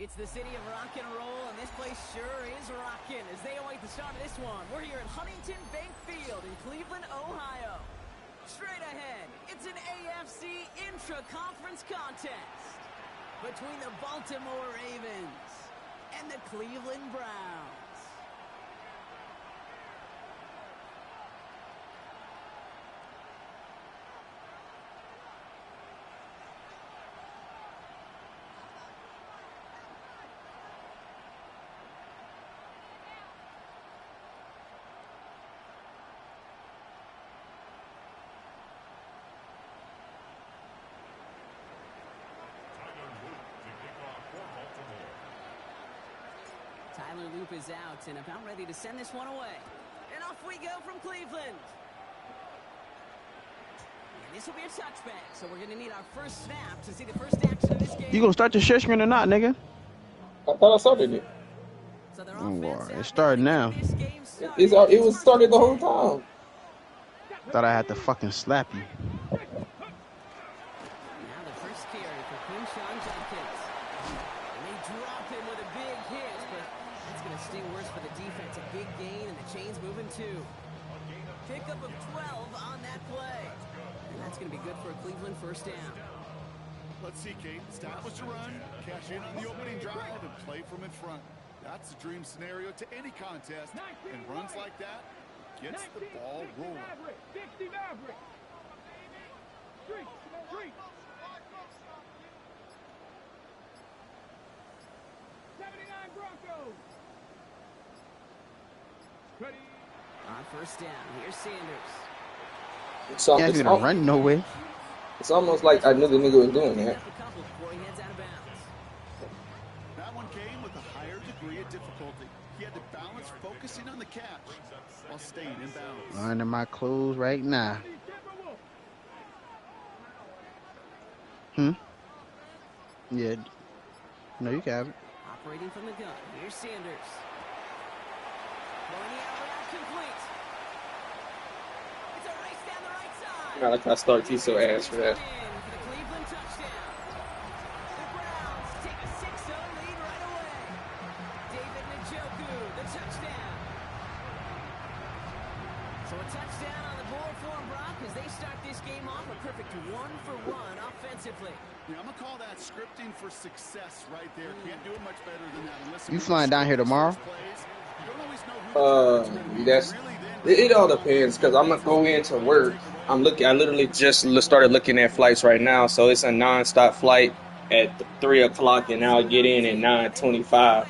It's the city of rock and roll, and this place sure is rocking as they await the start of this one. We're here at Huntington Bank Field in Cleveland, Ohio. Straight ahead, it's an AFC intra-conference contest between the Baltimore Ravens and the Cleveland Browns. Tyler Loop is out and about ready to send this one away. And off we go from Cleveland. And this will be a touchback, so we're going to need our first snap to see the first action of this game. You going to start the share screen or not, nigga? I thought I started it. So it's starting now. It was started the whole time. Thought I had to fucking slap you. Now the first carry for Quinshon Jenkins. And they drop him with a big hit, but that's going to sting worse for the defense. A big gain, and the chain's moving too. Pickup of 12 on that play. And that's going to be good for a Cleveland first down. Let's see, Kate. Establish a run, cash in on the opening drive, and play from in front. That's a dream scenario to any contest. And runs like that gets the ball rolling. 60 Maverick. Street. 79 Broncos. Ready. On first down, here's Sanders. Can't even run nowhere. It's almost like I knew the nigga was doing that. That one came with a higher degree of difficulty. He had to balance focusing on the catch while staying in balance. Running my clothes right now. Yeah. No, you can have it. Operating from the gun. Here's Sanders. Throwing the out route complete. It's a race down the right side. I like how I start you so ass for that. For the Cleveland touchdown. The Browns take a 6-0 lead right away. David Njoku, the touchdown. So a touchdown on the board for them, Brock, as they start this game off a perfect 1-for-1 offensively. Yeah, I'm going to call that scripting for success right there. Can't do it much better than that. Unless You flying down here tomorrow? It all depends, because I'm gonna go into work. I literally just started looking at flights right now, so it's a non-stop flight at 3 o'clock, and I'll get in at 9:25.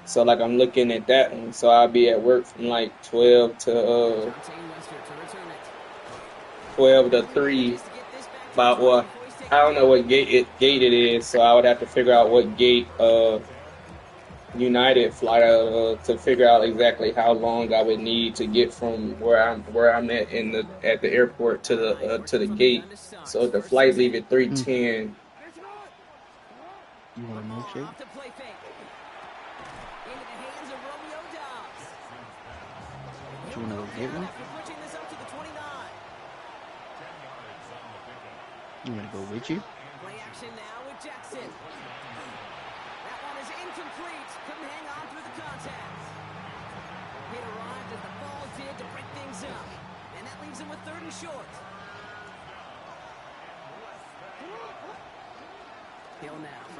So like I'm looking at that one, so I'll be at work from like 12 to 3. Well, I don't know what gate it is, so I would have to figure out what gate United fly to figure out exactly how long I would need to get from where I'm at at the airport to the gate. So if the flight leave at 3:10. You want a milkshake? You want to go get one? You want to go with you? Play action now with Jackson. That one is incomplete. Couldn't hang on through the contact. It arrived as the ball did to break things up. And that leaves him with 3rd and short.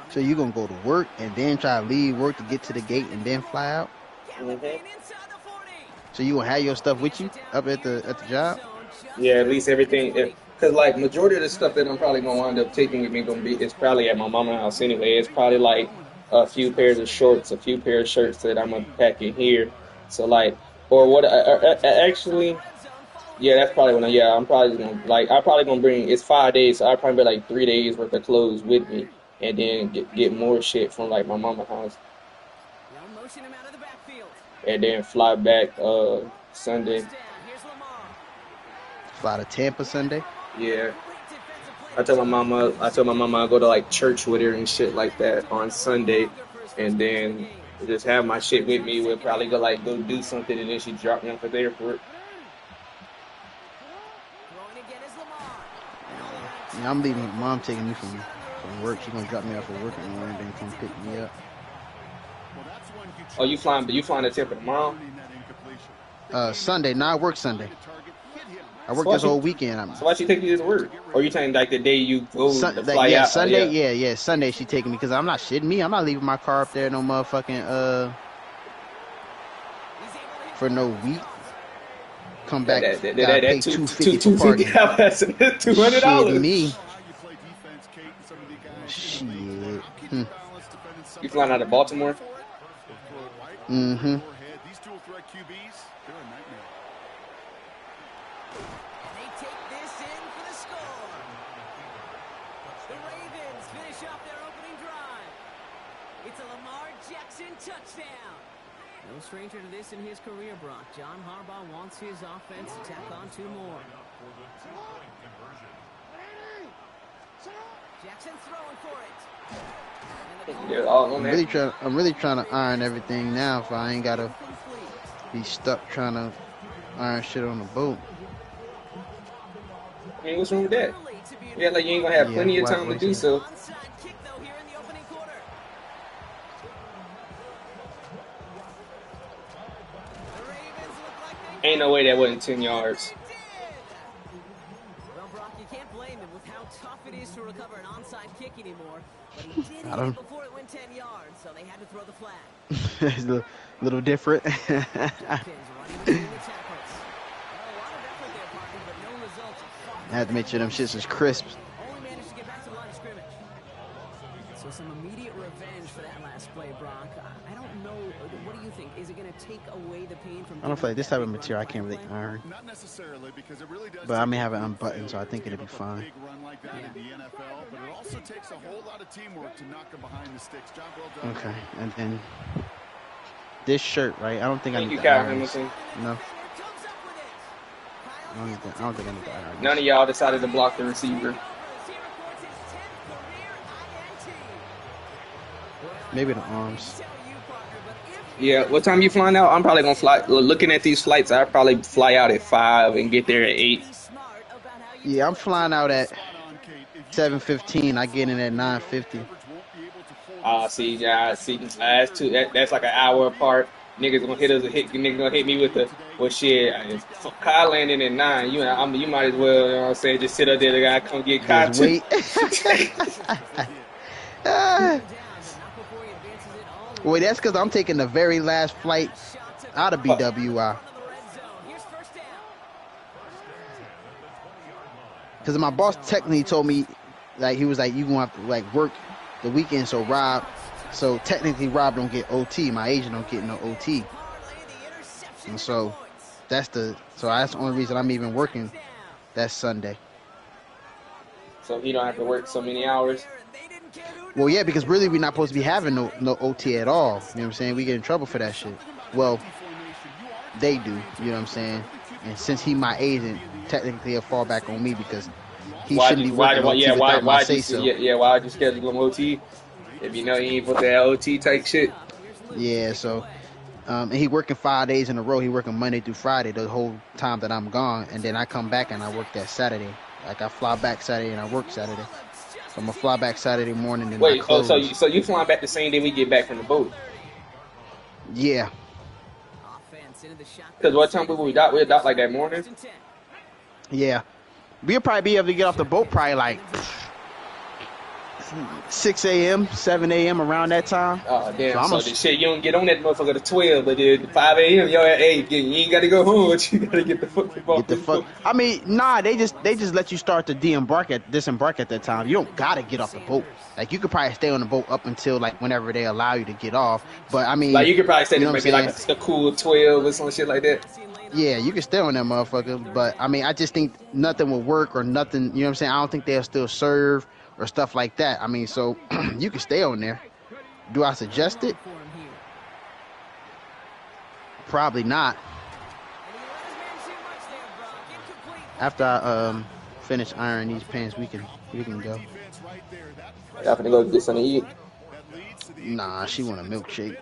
So you're going to go to work and then try to leave work to get to the gate and then fly out? So you going to have your stuff with you up at the job? Yeah, at least everything. Because like majority of the stuff that I'm probably going to wind up taking with me is probably at my mama's house anyway. It's probably like a few pairs of shorts, a few pairs of shirts that I'm going to pack in here. So like, or what, actually, yeah, that's probably when I'm probably going to bring, it's 5 days, so I'll probably bring like 3 days worth of clothes with me. And then get more shit from like my mama's house. And then fly back Sunday. Fly to Tampa Sunday? Yeah. I told my mama I'll go to like church with her and shit like that on Sunday, and then just have my shit with me. We'll probably go do something, and then she drop me off at the airport. Yeah, I'm leaving. Mom taking me from work. She's gonna drop me off at work and then come pick me up. Oh, you flying to Tampa tomorrow? Sunday. Nah, I work Sunday. I work So this whole weekend. So why she taking you to work? Or you saying like the day you go to fly yeah, out? Sunday. Yeah, Sunday she taking me because I'm not shitting me. I'm not leaving my car up there no motherfucking for no week. Come back, gotta pay $250 for parking. $200. Me. Shit. You flying out of Baltimore? Mm-hmm. These dual threat QBs, they're a nightmare. And they take this in for the score. The Ravens finish off their opening drive. It's a Lamar Jackson touchdown. No stranger to this in his career, Brock. John Harbaugh wants his offense to tack on 2 more. Jackson throwing for it. I'm really trying to iron everything now, so I ain't gotta be stuck trying to iron shit on the boat. I mean, what's wrong with that? Yeah, like you ain't gonna have plenty of time to do so. Ain't no way that wasn't 10 yards. Well, Brock, you can't blame him with how tough it is to recover an onside kick anymore. But he did hit it before it went 10 yards, so they had to throw the flag. It's a little different. I have to make sure them shits is crisp. Only managed to get back to the line of scrimmage. So some immediate revenge for that last play, Brock. I don't know. What do you think? Is it going to take away the pain from? I don't feel like this type of material I can't really iron. Not necessarily, because it really does. But I may have it unbuttoned, so I think it'll be fine. Big run like that in the NFL, but it also takes a whole lot of teamwork to knock them behind the sticks. Job well done. Okay, and then this shirt, right? I don't think I need to iron this. No. I don't think I need to iron this. None of y'all decided to block the receiver. Maybe the arms. Yeah, what time you flying out? I'm probably gonna fly. Looking at these flights, I probably fly out at 5 and get there at 8. Yeah, I'm flying out at 7:15. I get in at 9:50. See, that's like an hour apart. Niggas gonna niggas gonna hit me with the shit. Kyle landing at 9. You might as well, you know what I'm saying, just sit up there. The guy come get Kyle. Just wait. Wait, that's because I'm taking the very last flight out of BWI. Because my boss technically told me, like, he was like, you gonna have to like work the weekend, so technically Rob don't get OT. My agent don't get no OT. And so that's the only reason I'm even working that Sunday. So he don't have to work so many hours. Well, yeah, because really we're not supposed to be having no OT at all. You know what I'm saying? We get in trouble for that shit. Well, they do. You know what I'm saying? And since he my agent, technically he'll fall back on me because he shouldn't be working OT without my say-so. Yeah, why would you schedule him OT if you know he ain't supposed to have OT type shit? Yeah, so and he working 5 days in a row. He working Monday through Friday the whole time that I'm gone, and then I come back and I work that Saturday. Like I fly back Saturday and I work Saturday. So I'm gonna fly back Saturday morning and wait. So you flying back the same day we get back from the boat? Yeah. Because what time we dock? We'll dock like that morning. Yeah, we'll probably be able to get off the boat probably like 6 a.m., 7 a.m. around that time. Oh damn! So the shit you don't get on that motherfucker at 12, but at 5 a.m. yo, hey, you ain't gotta go home. But you gotta get the fuck. I mean, nah, they just let you start to disembark at that time. You don't gotta get off the boat. Like you could probably stay on the boat up until like whenever they allow you to get off. But I mean, like you could probably stay there maybe like a cool 12 or some shit like that. Yeah, you can stay on that motherfucker. But I mean, I just think nothing will work or nothing. You know what I'm saying? I don't think they'll still serve or stuff like that. I mean, so you can stay on there. Do I suggest it? Probably not. After I finish ironing these pants, we can go. Y'all finna go get something to eat? Nah, she want a milkshake.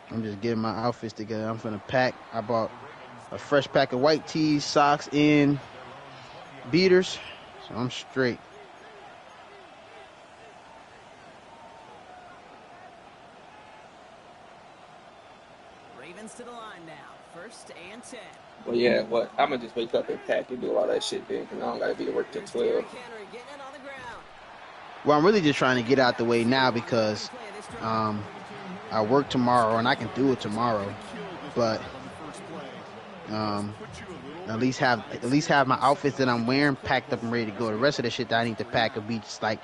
I'm just getting my outfits together. I'm finna pack. I bought a fresh pack of white tees, socks in, beaters, so I'm straight. Ravens to the line now. 1st and 10. Well, yeah, what? I'm gonna just wake up and pack and do all that shit then, because I don't gotta be to work till 12. Derrick Henry getting it on the ground. Well, I'm really just trying to get out the way now because I work tomorrow and I can do it tomorrow, but at least have my outfits that I'm wearing packed up and ready to go. The rest of the shit that I need to pack will be just like,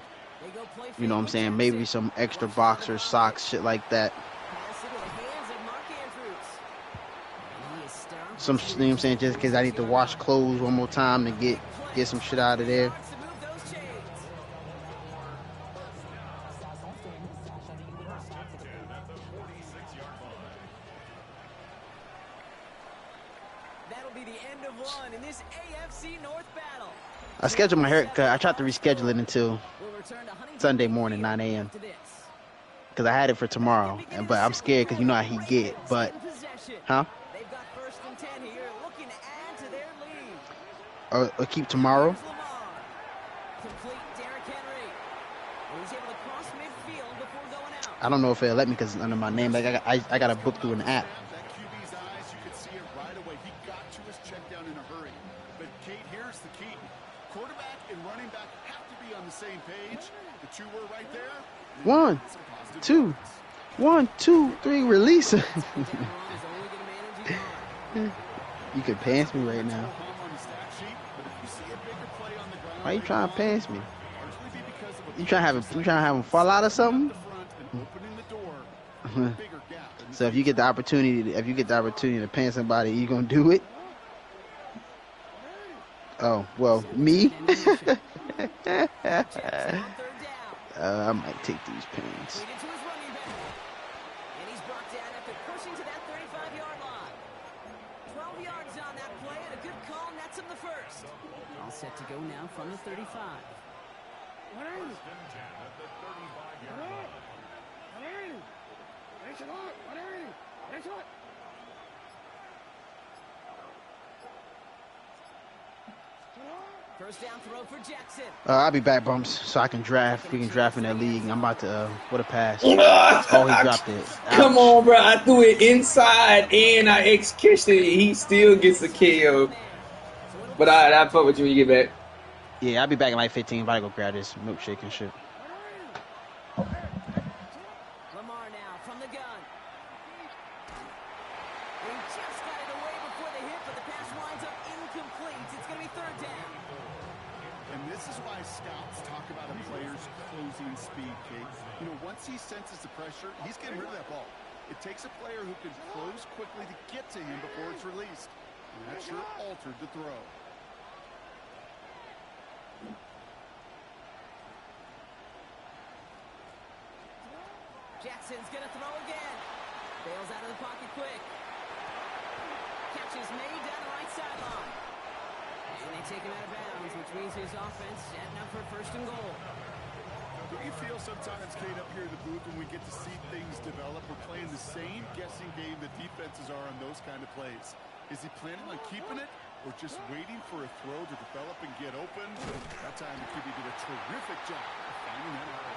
you know what I'm saying, maybe some extra boxers, socks, shit like that. Some, you know what I'm saying, just because I need to wash clothes one more time to get some shit out of there. That'll be the end of one in this AFC North battle. I scheduled my haircut. I tried to reschedule it until Sunday morning, 9 a.m. because I had it for tomorrow, but I'm scared because you know how he get. But, huh? They've got 1st and 10 here, looking to add to their lead. Or keep tomorrow. Complete Derrick Henry. He's able to cross midfield before going out. I don't know if it'll let me because under my name, like I got to book through an app. That QB's eyes, you could see it right away. He got to his check down in a hurry. But Kate, here's the key. Quarterback and running back have to be on the same page. The two were right there. 1, 2, 1, 2, 3, release. You can pass me right now. Why you trying to pass me? You trying to have him fall out or something? So if you get the opportunity, to pass somebody, you gonna do it? Oh well, me. I might take these pants. And he's brought down after pushing to that 35-yard line. 12 yards on that play and a good call nets him the first. All set to go now from the 35. First down throw for Jackson. I'll be back, bumps, so I can draft. We can draft in that league. I'm about to, what a pass. Oh, he dropped it. Ouch. Come on, bro. I threw it inside and I executed it. He still gets a KO. But I fuck with you when you get back. Yeah, I'll be back in like 15. I'm about to go grab this milkshake and shit. Lamar now from the gun. He just got it away before the hit, but the pass winds up incomplete. It's going to be 3rd down. And this is why scouts talk about a player's closing speed, Kate. You know, once he senses the pressure, he's getting rid of that ball. It takes a player who can close quickly to get to him before it's released. And that sure altered the throw. Jackson's going to throw again. Bails out of the pocket quick. Catch is made down the right sideline. And they take him out of bounds, which means his offense setting up for 1st and goal. Do you feel sometimes, Kate, up here in the booth when we get to see things develop, we're playing the same guessing game that defenses are on those kind of plays? Is he planning on keeping it or just waiting for a throw to develop and get open? That time the QB did a terrific job of finding that out.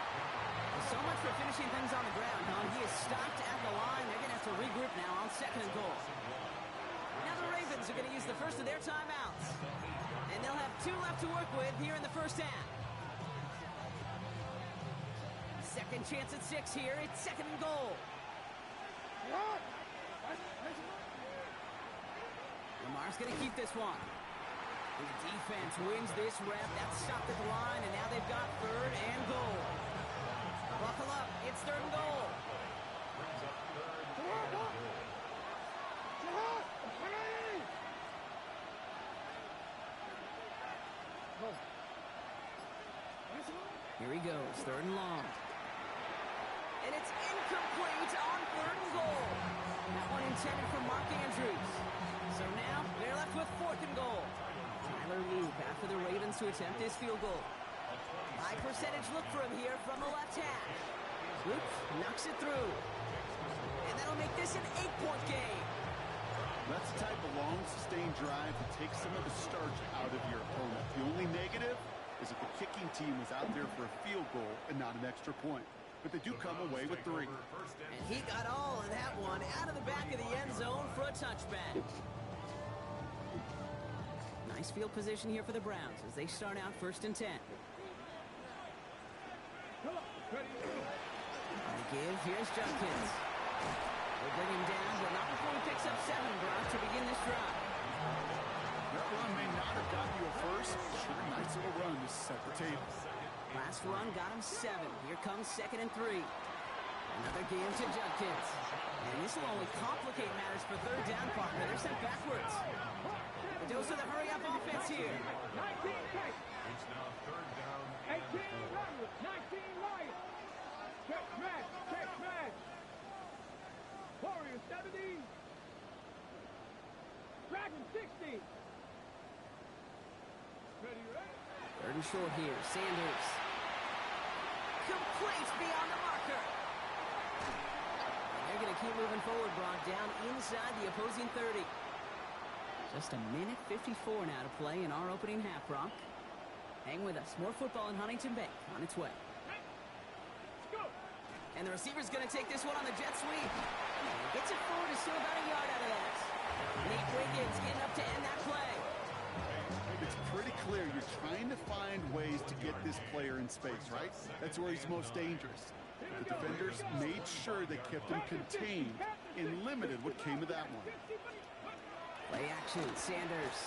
So much for finishing things on the ground, huh? He is stopped at the line. They're going to have to regroup now on 2nd and goal. Now the Ravens are going to use the first of their timeouts. And they'll have 2 left to work with here in the first half. Second chance at 6 here. It's 2nd and goal. Lamar's going to keep this one. His defense wins this rep. That's stopped at the line, and now they've got 3rd and goal. Buckle up. It's 3rd and goal. Here he goes. 3rd and long. And it's incomplete on 3rd and goal. That one intended for Mark Andrews. So now they're left with 4th and goal. Tyler Loop after the Ravens to attempt this field goal. High percentage look for him here from the left hash. Loop knocks it through. And that'll make this an 8-point game. That's the type of long, sustained drive that takes some of the starch out of your opponent. The only negative is that the kicking team was out there for a field goal and not an extra point. But they do come away with 3. And he got all of that one out of the back of the end zone for a touchback. Nice field position here for the Browns as they start out 1st and 10. Give, here's Judkins. They'll bring him down, but not before he picks up 7, Brock, to begin this drive. That run may not have gotten you a first. Sure, nice little run to set the table. Last run got him 7. Here comes 2nd and 3. Another give to Judkins. And this will only complicate matters for 3rd down, partner. They're sent backwards. The dose of the hurry-up offense here. 19 It's now 3rd down. 18 Rodgers, 19 Lions. Check smash, check smash. Warriors 70. Dragon 60. Ready, ready? 3rd and short here. Sanders. Complete beyond the marker. And they're going to keep moving forward, Brock, down inside the opposing 30. Just a minute 54 now to play in our opening half, Brock. Hang with us. More football in Huntington Bank on its way. Let's go. And the receiver's going to take this one on the jet sweep. And gets it forward to still about a yard out of that. Nate Wiggins getting up to end that play. It's pretty clear you're trying to find ways to get this player in space, right? That's where he's most dangerous. The defenders made sure they kept him contained and limited what came of that one. Play action, Sanders.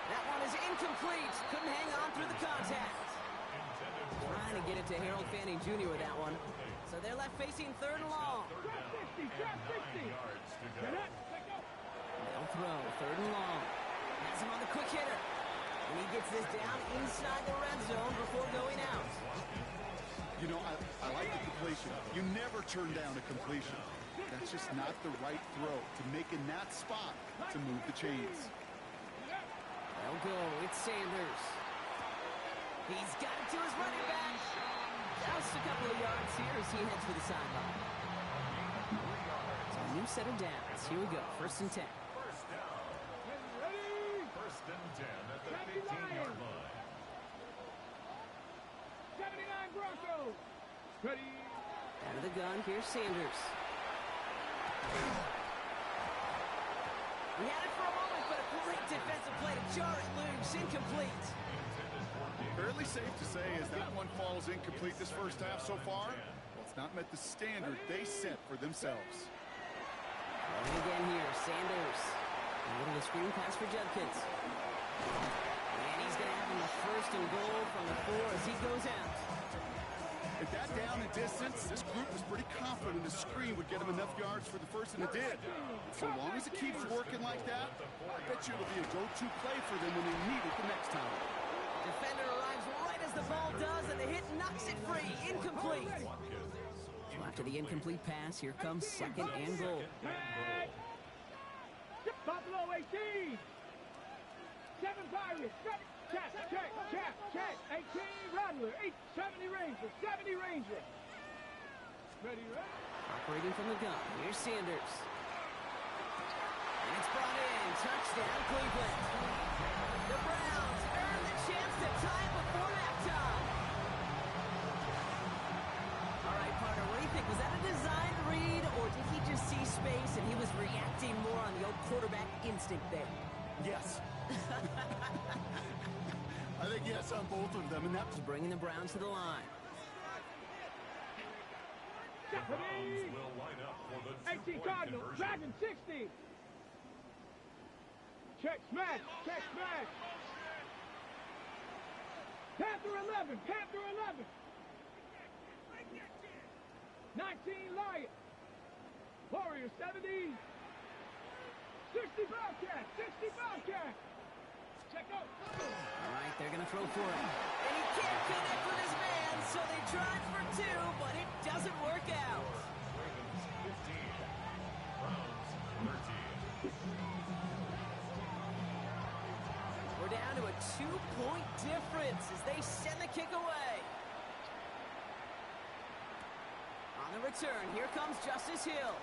That one is incomplete. Couldn't hang on through the contact. Trying to get it to Harold Fanning Jr. with that one. So they're left facing 3rd and long. Trap 60. Get it. They'll throw 3rd and long. Has him on the quick hitter. And he gets this down inside the red zone before going out. You know, I like the completion. You never turn down a completion. That's just not the right throw to make in that spot to move the chains. They'll go. It's Sanders. He's got it to his running back. Just a couple of yards here as he heads for the sideline. So a new set of downs. Here we go. 1st and 10. Ready. 1st and 10 at the 15-yard line. 79 Broncos. Ready. Out of the gun. Here's Sanders. We had it for a moment, but a great defensive play to jar it loose. Incomplete. Fairly safe to say as that one falls incomplete this first half so far, well, it's not met the standard they set for themselves. And again here, Sanders. A little screen pass for Judkins. And he's going to have him a 1st and goal from the 4 as he goes out. At that down and distance, this group was pretty confident the screen would get him enough yards for the 1st, and it did. So long as it keeps working like that, I bet you it'll be a go-to play for them when they need it the next time. Defender arrives right as the ball does, and the hit knocks it free. Incomplete. So after the incomplete pass, here comes 2nd and goal. Buffalo 18. 7 Pirates. Check, check, check, check. 18 Rattler. 70 Ranger. 70 Ranger. Ready, ready? Operating from the gun. Here's Sanders. And it's brought in. Touchdown, Cleveland. The Browns earn the chance to tie before halftime. All right, partner, what do you think? Was that a design read, or did he just see space and he was reacting more on the old quarterback instinct there? Yes. I think yes on both of them, and that's Bringing the Browns to the line. Browns will line up for the 18 two-point Cardinals. conversion. Dragon 60. Check smash. Check smash. Panther 11. Panther 11. 19 Lions. Warriors 70. 60 Bobcat. 60 Bobcat. Check out. All right, they're going to throw for it. And he can't connect with his man, so they tried for 2, but it doesn't work out. Ravens 15, Browns 13. We're down to a 2-point difference as they send the kick away. On the return, here comes Justice Hill.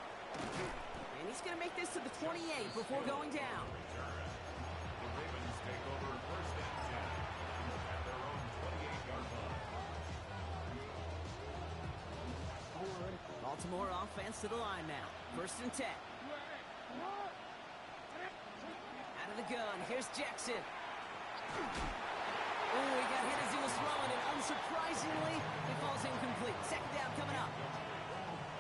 And he's going to make this to the 28 before going down. The Ravens take over first and 10 at their own 28-yard line. Baltimore offense to the line now. First and 10. Out of the gun, here's Jackson. Oh, he got hit as he was throwing it. Unsurprisingly, he falls incomplete. Second down coming up.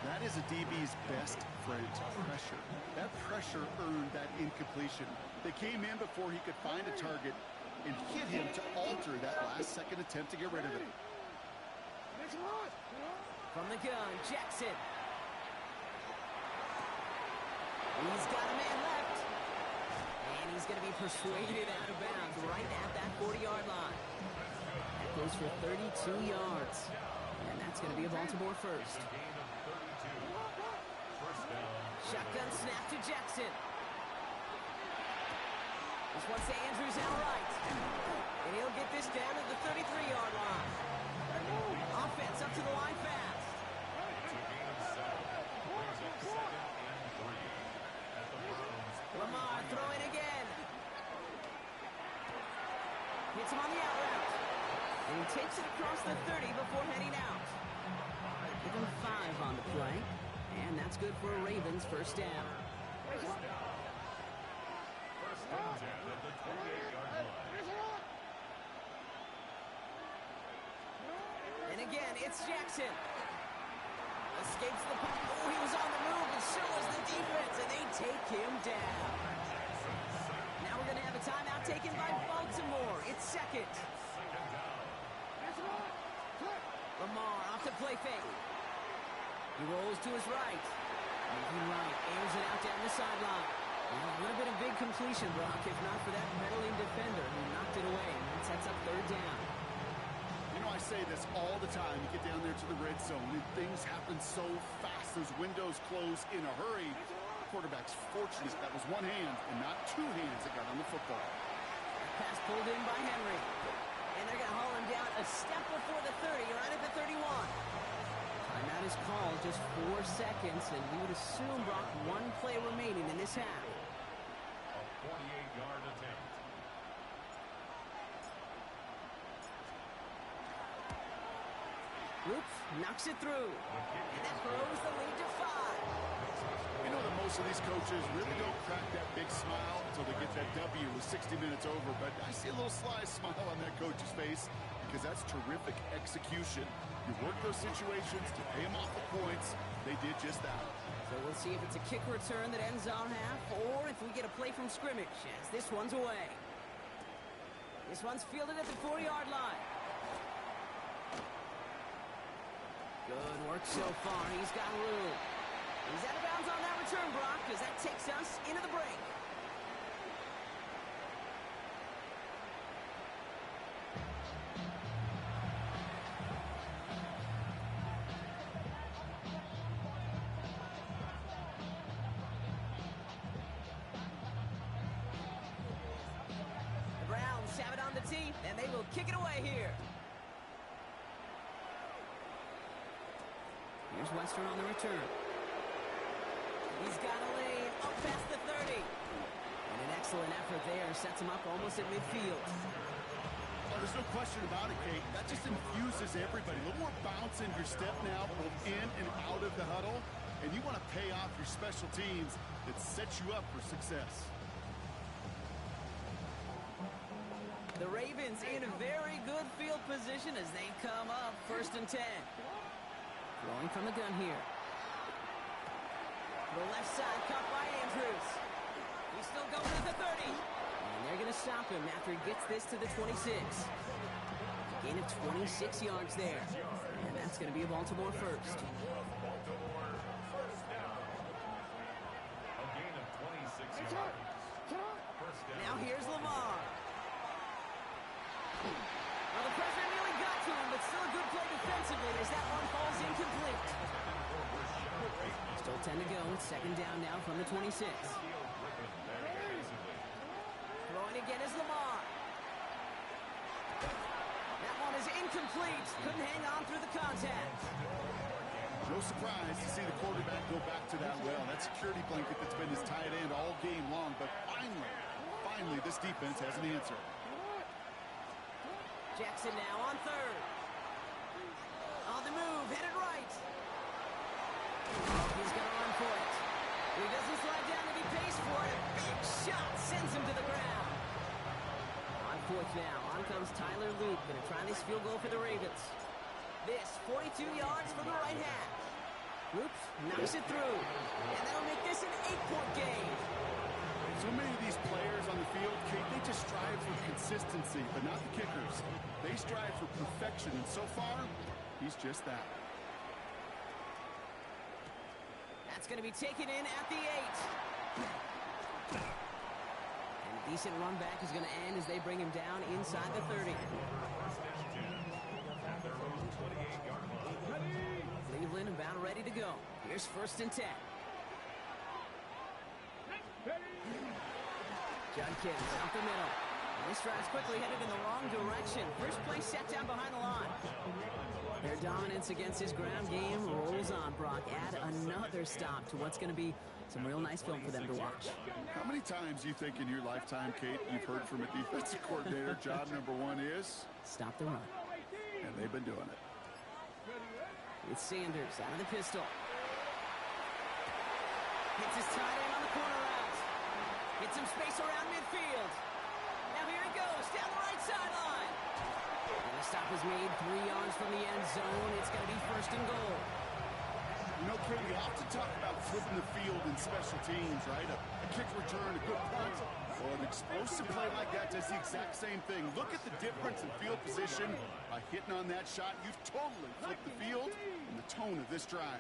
That is a DB's best friend, pressure. That pressure earned that incompletion. They came in before he could find a target and hit him to alter that last-second attempt to get rid of it. From the gun, Jackson. He's got a man left. And he's going to be persuaded out of bounds right at that 40-yard line. That goes for 32 yards. And that's going to be a Baltimore first. Shotgun snap to Jackson. This one's to Andrews outright. And he'll get this down at the 33-yard line. Offense up to the line fast. Lamar throwing again. Hits him on the out route. And he takes it across the 30 before heading out. Give him 5 on the play. And that's good for a Ravens first down. First and 10 at the 28-yard line. And again, it's Jackson. Escapes the pocket. Oh, he was on the move, and so was the defense, and they take him down. Now we're going to have a timeout taken by Baltimore. It's second. Lamar off the play fake. He rolls to his right. Moving right, airs it out down the sideline. Well, a little bit of big completion, Brock, if not for that meddling defender who knocked it away. And that sets up third down. You know, I say this all the time. You get down there to the red zone, and things happen so fast. Those windows close in a hurry. The quarterback's fortunate that was one hand and not two hands that got on the football. Pass pulled in by Henry. And they're going to haul him down a step before the 30, right at the 31. Timeout is called, just 4 seconds, and you would assume, Brock, 1 play remaining in this half. A 48-yard attempt. Oops, knocks it through. And that throws the lead to 5. You know that most of these coaches really don't crack that big smile until they get that W with 60 minutes over, but I see a little sly smile on that coach's face because that's terrific execution. You work those situations to pay them off the points. They did just that. So we'll see if it's a kick return that ends our half, or if we get a play from scrimmage, as this one's away. This one's fielded at the 4-yard line. Good work so far. He's got room. He's out of bounds on that return, Brock, because that takes us into the break. The Browns have it on the tee, and they will kick it away here. Here's Western on the return. He's got a lane up past the 30. And an excellent effort there sets him up almost at midfield. Oh, there's no question about it, Kate. That just infuses everybody. A little more bounce in your step now, both in and out of the huddle. And you want to pay off your special teams that sets you up for success. The Ravens in a very good field position as they come up first and 10. Throwing from the gun here. To the left side, caught by Andrews. He's still going to the 30. And they're going to stop him after he gets this to the 26. Gain of 26 yards there. And that's going to be a Baltimore first. Baltimore first down. A gain of 26 yards. First down. Now here's Lamar. Well, the pressure nearly got to him, but still a good play defensively as that one falls incomplete. Still 10 to go. Second down now from the 26. Throwing again is Lamar. That one is incomplete. Couldn't hang on through the contact. No surprise to see the quarterback go back to that well. That security blanket that's been his tight end all game long. But finally, this defense has an answer. Jackson now on third. On the move, headed right. Oh, he's going to run for it. He doesn't slide down and he pays for it. Big shot sends him to the ground. On fourth now, on comes Tyler Luke. Going to try this field goal for the Ravens. This, 42 yards from the right half. Luke knocks it through. And that'll make this an 8-point game. So many of these players on the field, Kate, they just strive for consistency, but not the kickers. They strive for perfection, and so far, he's just that. That's going to be taken in at the 8. And a decent run back is going to end as they bring him down inside the 30. Cleveland about ready to go. Here's 1st and 10. Judkins out the middle. And this drive's quickly headed in the wrong direction. First play set down behind the line. Their dominance against his ground game rolls on, Brock. Add another stop to what's going to be some real nice film for them to watch. How many times do you think in your lifetime, Kate, you've heard from a defensive coordinator, job number 1 is? Stop the run. And they've been doing it. With Sanders out of the pistol. Hits his tight end on the corner route. Gets some space around midfield. Now here he goes, down the right sideline. And the stop is made 3 yards from the end zone. It's going to be 1st and goal. You know, Kate, we often talk about flipping the field in special teams, right? A kick return, a good punt. Well, an explosive play like that does the exact same thing. Look at the difference in field position. By hitting on that shot, you've totally flipped the field and the tone of this drive.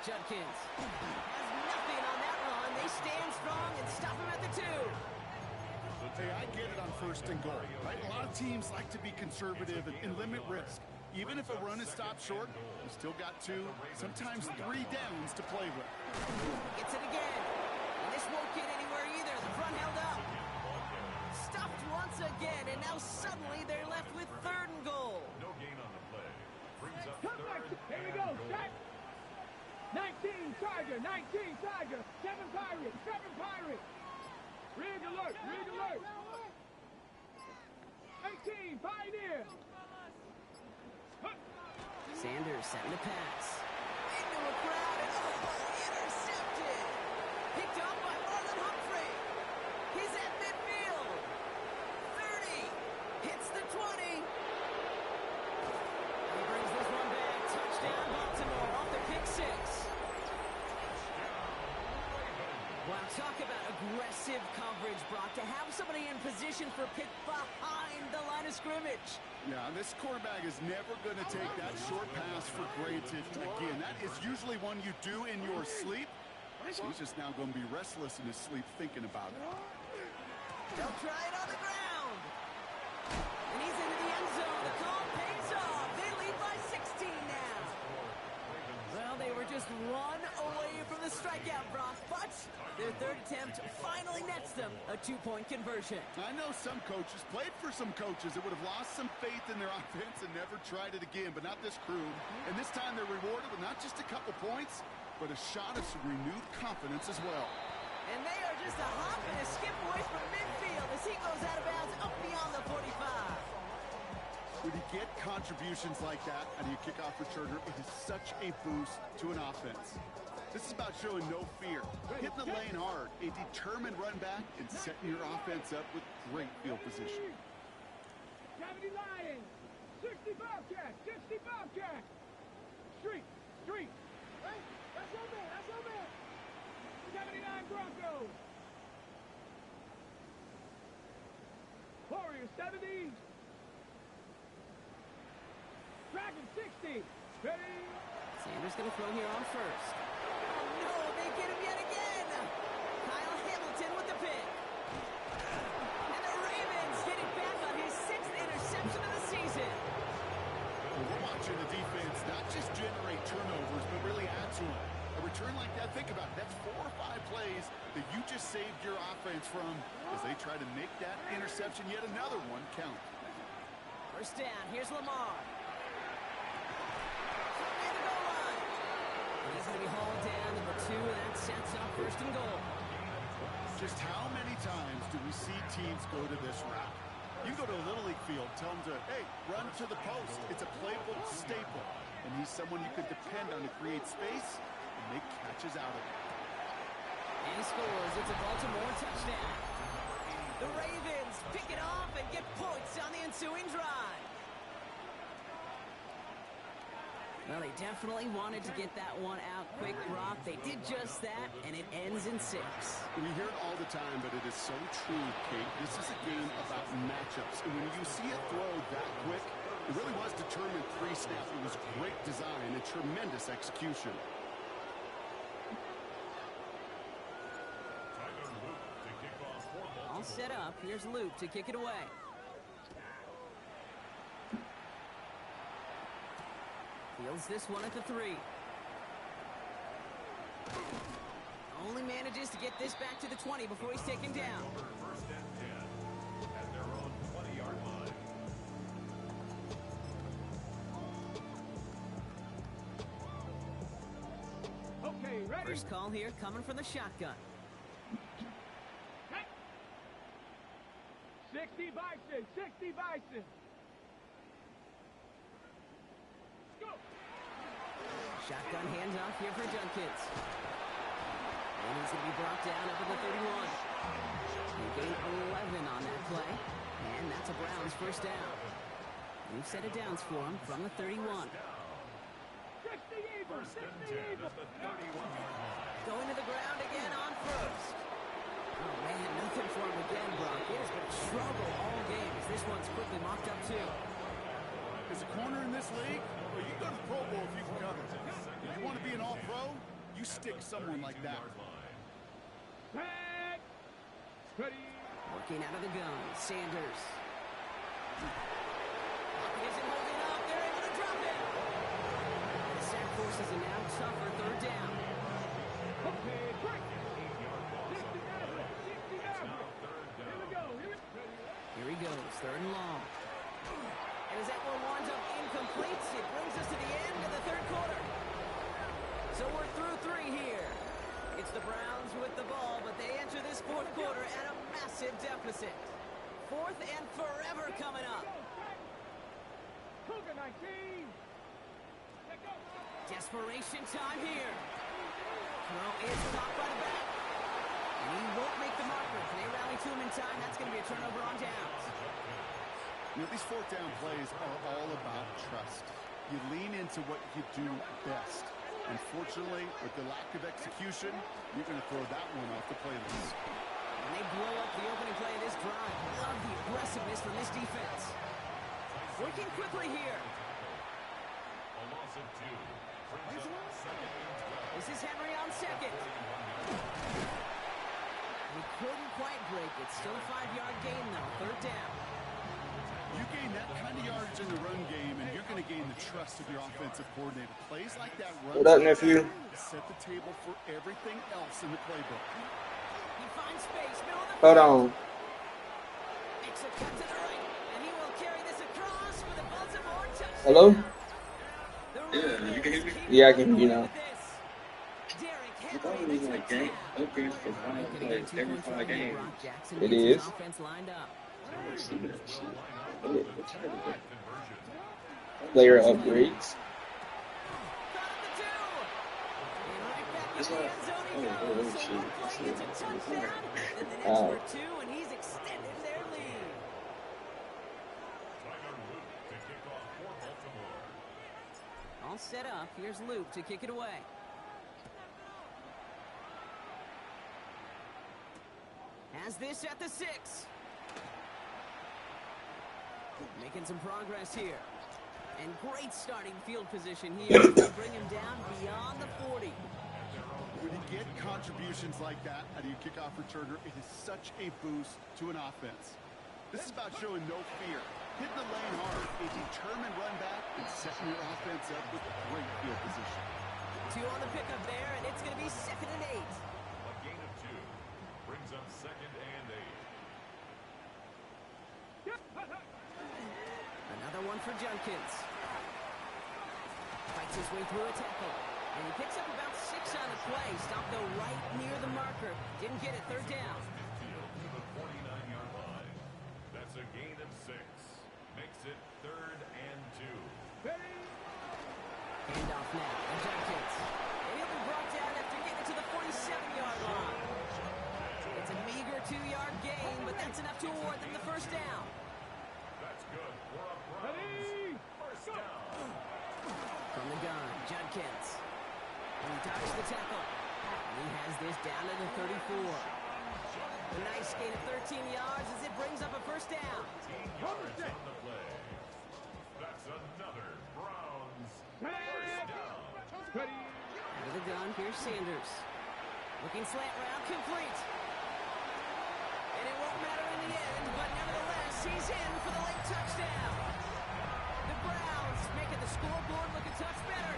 Judkins has nothing on that run. They stand strong and stop him at the 2. Hey, I get it on 1st and goal, right? A lot of teams like to be conservative and limit risk. Even if a run is stopped short, you still got 2, sometimes 3 downs to play with. Gets it again. And this won't get anywhere either. The front held up. Stopped once again, and now suddenly they're left with 3rd and goal. No gain on the play. Brings up Come back. Here we go. Shot. 19 Tiger. 19 Tiger. 7 Pirates. 7 Pirates. Rig alert. Rig alert. 18 Pioneer. Sanders setting the pass. Into a crowd and intercepted. Picked up by Marlon Humphrey. He's at midfield. 30. Hits the 20. He brings this one back. Touchdown Baltimore off the pick 6. Wow, talk about aggressive coverage, Brock. To have somebody in position for a pick behind the line of scrimmage. Yeah, this quarterback is never going to take that short pass for granted. Again, that is usually one you do in your sleep. He's just now going to be restless in his sleep thinking about it. They'll try it on the ground. And he's into the end zone. The call pays off. They lead by 16 now. Well, they were just 1 away from the strikeout, Brock. But their 3rd attempt finally nets them a 2-point conversion. I know some coaches, played for some coaches that would have lost some faith in their offense and never tried it again, but not this crew. And this time they're rewarded with not just a couple points, but a shot of some renewed confidence as well. And they are just a hop and a skip away from midfield as he goes out of bounds up beyond the 45. When you get contributions like that out of your kickoff returner, it is such a boost to an offense. This is about showing no fear, hitting the lane hard, a determined run back, and setting your offense up with great field position. 70 Lions. 60 Bobcats. 60 Bobcats. Street. Street. Right? That's your man. That's your man. 79 Broncos. Warriors 70. Dragon 60. Ready? Sanders going to throw here on 1st. Oh, no, they get him yet again. Kyle Hamilton with the pick. And the Ravens get it back on his 6th interception of the season. We're watching the defense not just generate turnovers, but really add to them. A return like that, think about it, that's 4 or 5 plays that you just saved your offense from as they try to make that interception, yet another one, count. 1st down, here's Lamar. He's going to be hauled down to the 2, and that sets up first and goal. Just how many times do we see teams go to this route? You go to a Little League field, tell them to, hey, run to the post. It's a playbook staple. And he's someone you could depend on to create space and make catches out of it. And he scores. It's a Baltimore touchdown. The Ravens pick it off and get points on the ensuing drive. Well, they definitely wanted to get that one out quick, Brock. They did just that, and it ends in 6. We hear it all the time, but it is so true, Kate. This is a game about matchups. And when you see a throw that quick, it really was determined pre-snap. It was great design and tremendous execution. All set up. Here's Luke to kick it away. Fields this one at the 3. Only manages to get this back to the 20 before he's taken down. First and 10 at their own 20-yard line. Okay, ready? First call here coming from the shotgun. 60 Bison, 60 Bison. Go. Shotgun handoff here for Junkins. And he's going to be brought down up at the 31. He gained 11 on that play. And that's a Browns first down. New set of downs for him from the 31. 60 Eagle, 60 Eagle. Going to the ground again on first. Oh, man, nothing for him again, Brock. It has been a struggle all game as this one's quickly mocked up, too. As a corner in this league, well, you go to the Pro Bowl if you can cover. If you want to be an all-pro, you stick someone like that. Pack. Ready. Working out of the gun, Sanders. Isn't holding up. They're able to drop it. The sack forces a now tougher third down. Okay, break. 60 Maverick, 60 Maverick. Here we go. Here he goes, third and long. And as that one winds up incomplete, it brings us to the end of the third quarter. So we're through 3 here. It's the Browns with the ball, but they enter this fourth quarter at a massive deficit. 4th and forever coming up. Cougar 19. Let go. Desperation time here. Throw is caught by the back. And he won't make the marker. Can they rally to him in time? That's going to be a turnover on downs. You know, these fourth down plays are all about trust. You lean into what you do best. Unfortunately, with the lack of execution, you're going to throw that one off the play list. And they blow up the opening play of this drive. Love the aggressiveness from this defense. Working quickly here. A loss of 2. Brings up second and 12. This is Henry on second. He couldn't quite break it. Still a 5-yard gain, though. Third down. You gain that kind of yardage in the run game, and you're going to gain the trust of your offensive coordinator. Plays like that run. What up, nephew? Set the table for everything else in the playbook. He finds space. Middle of the Hold field. on. Makes a cut to the right. And he will carry this across for the Baltimore touchdown. Hello? Yeah, you can hear me? Yeah, I can hear you now. I thought it was like game upgrades for 5 plays every 5 games. It is. Offense lined up. Player upgrades. That's why. Oh, shit. Wow. And he's extended their lead. All set up. Here's Luke to kick it away. Has this at the 6. Making some progress here. And great starting field position here. Bring him down beyond the 40. When you get contributions like that out of your kickoff returner, it is such a boost to an offense. This is about showing no fear, hitting the lane hard, a determined run back, and setting your offense up with great field position. 2 on the pickup there, and it's going to be 2nd and 8. A gain of 2 brings up 2nd and 8. Another one for Junkins. Fights his way through a tackle. And he picks up about 6 on the play. Stopped though right near the marker. Didn't get it. Third down. Midfield to the 49-yard line. That's a gain of 6. Makes it 3rd and 2. Handoff now. And Jenkins. And he'll be brought down after getting it to the 47-yard line. It's a meager 2-yard gain, but that's enough to award them the first down. That's good for a Browns first down. From the gun, Judkins. And he dodges the tackle. And he has this down to the 34. A nice gain of 13 yards as it brings up a first down. 18 yards on the play. That's another Browns first down. Out of the gun, here's Sanders. Looking slant route, complete. And it won't matter in the end, but nevertheless, he's in for the late touchdown. The Browns making the scoreboard look a touch better.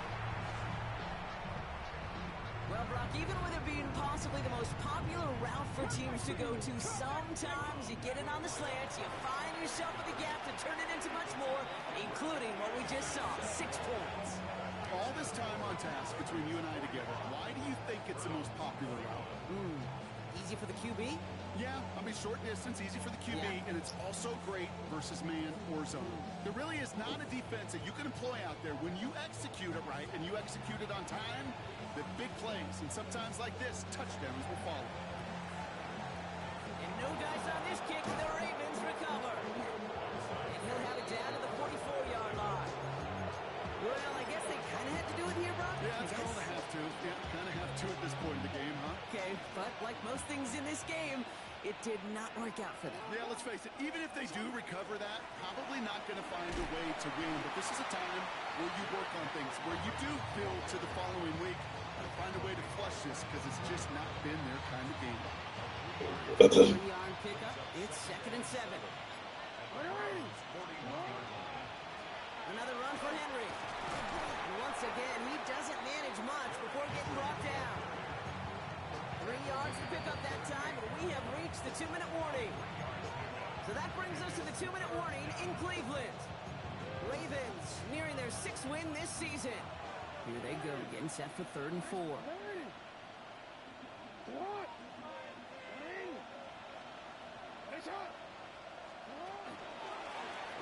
Well, Brock, even with it being possibly the most popular route for teams to go to, sometimes you get it on the slants, you find yourself with a gap to turn it into much more, including what we just saw, 6 points. All this time on task between you and I together, why do you think it's the most popular route? Easy for the QB? Yeah, I mean, short distance, easy for the QB, Yeah. and it's also great versus man or zone. There really is not a defense that you can employ out there when you execute it right and you execute it on time, the big plays, and sometimes like this, touchdowns will follow. And no dice on this kick, the Ravens recover. And he'll have it down to the 44-yard line. Well, I guess they kind of had to do it here, Brock. Yeah, it's called a have to. Yeah, kind of have to at this point in the game, huh? Okay, but like most things in this game, it did not work out for them. Yeah, let's face it, even if they do recover that, probably not going to find a way to win. But this is a time where you work on things, where you do build to the following week and find a way to flush this because it's just not been their kind of game. 1-yard pickup. It's 2nd and 7. Another run for Henry. And once again, he doesn't manage much before getting brought down. 3 yards to pick up that time, and we have reached the 2-minute warning. So that brings us to the 2-minute warning in Cleveland. Ravens nearing their 6th win this season. Here they go, getting set for 3rd and 4.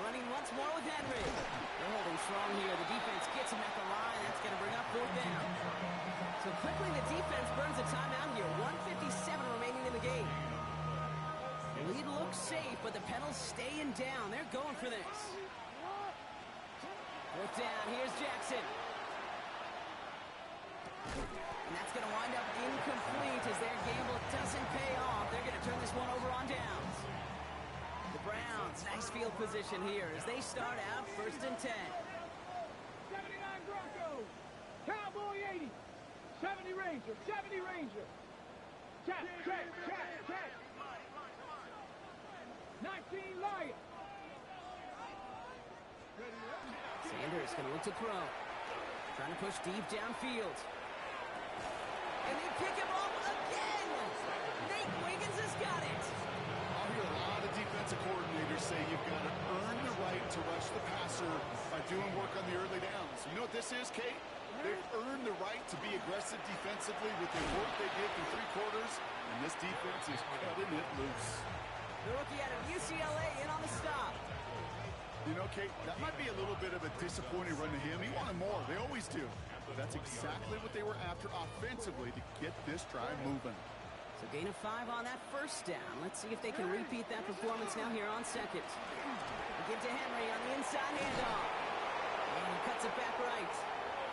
Running once more with Henry. They're holding strong here. The defense gets him at the line. That's going to bring up 4th down. So quickly the defense burns a timeout here. 1:57 remaining in the game. The lead looks safe, but the pedals staying down. They're going for this. 4th down. Here's Jackson. And that's going to wind up incomplete as their gamble doesn't pay off. They're going to turn this one over on downs. The Browns, nice field position here as they start out 1st and 10. 79 Broncos. Cowboy 80. 70 Ranger. 70 Ranger. Check. 19 Lion. Sanders going to look to throw. Trying to push deep downfield. And they pick him up again. Nate Wiggins has got it. I'll hear a lot of defensive coordinators say you've got to earn the right to rush the passer by doing work on the early downs. You know what this is, Kate? They've earned the right to be aggressive defensively with the work they did in 3 quarters, and this defense is cutting it loose. The rookie out of UCLA in on the stop. You know, Kate, that might be a little bit of a disappointing run to him. He wanted more. They always do. But that's exactly what they were after offensively to get this drive moving. So gain of 5 on that 1st down. Let's see if they can repeat that performance now here on 2nd. They give to Henry on the inside handoff. And he cuts it back right.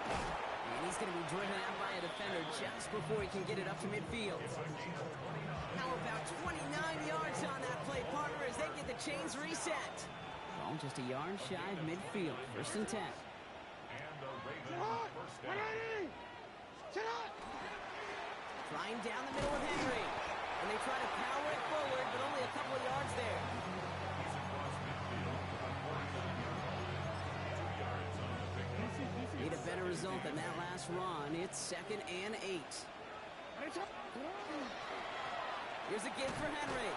And he's going to be driven out by a defender just before he can get it up to midfield. How about 29 yards on that play, partner, as they get the chains reset. Well, just a yard shy of midfield. 1st and 10. And the Ravens first down. Trying down the middle with Henry. And they try to power it forward, but only a couple of yards there. He's across midfield for the 49-yard line. 2 yards on the pickup. Need a better result than that last run. It's 2nd and 8. Here's a give for Henry.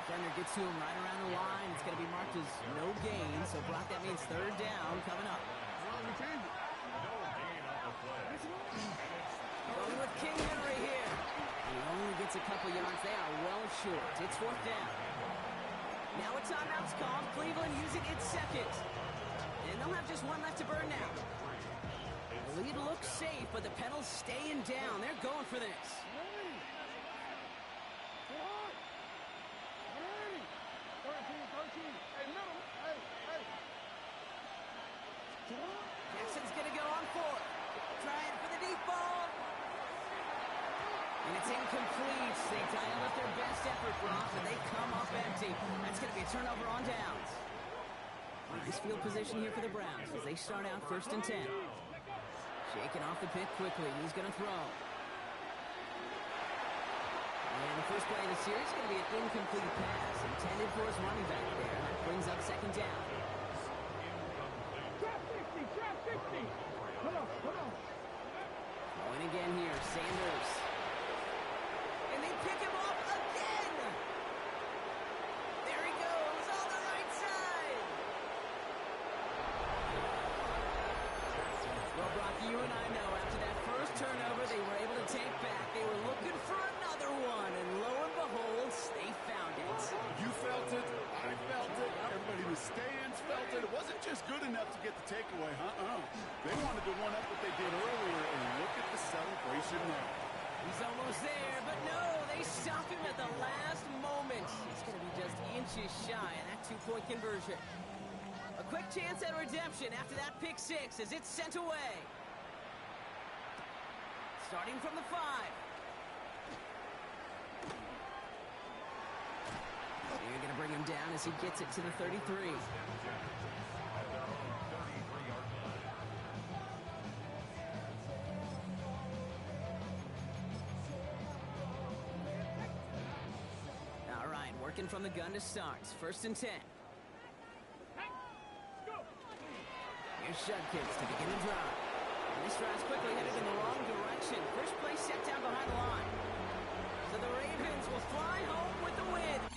Defender gets to him right around the line. It's going to be marked as no gain. So, Brock, that means 3rd down coming up. No gain on the Going with King Henry here. He only gets a couple yards. They are well short. It's 4th down. Now a timeout's called. Cleveland using its second. And they'll have just one left to burn now. The lead looks safe, but the pedal's staying down. They're going for this. Jackson's going to go on 4th. Trying for the deep ball. And it's incomplete. They dialed up their best effort, Brock, and they come up empty. That's going to be a turnover on downs. Nice field position here for the Browns as they start out 1st and 10. Shaking off the pick quickly. He's going to throw. And the first play of the series is going to be an incomplete pass intended for his running back there. That brings up 2nd down. Drop 60, drop 60. Come on, come on. Going again here, Sanders. And they pick him off again. There he goes on the right side. Well, Brock, you and I know after that first turnover they were able to take back. They were looking for another one, and lo and behold, they found it. You felt it. I felt it. Everybody in the stands felt it. It wasn't just good enough to get the takeaway, They wanted to one up what they did earlier, and look at the celebration now. He's almost there, but no, they stop him at the last moment. He's going to be just inches shy of that 2-point conversion. A quick chance at redemption after that pick 6 as it's sent away. Starting from the 5. They're going to bring him down as he gets it to the 33. All right, working from the gun to start. 1st and 10. Here's Shudkins to begin the drive. And this drive's quickly headed in the wrong direction. First play set down behind the line. So the Ravens will fly home with the win.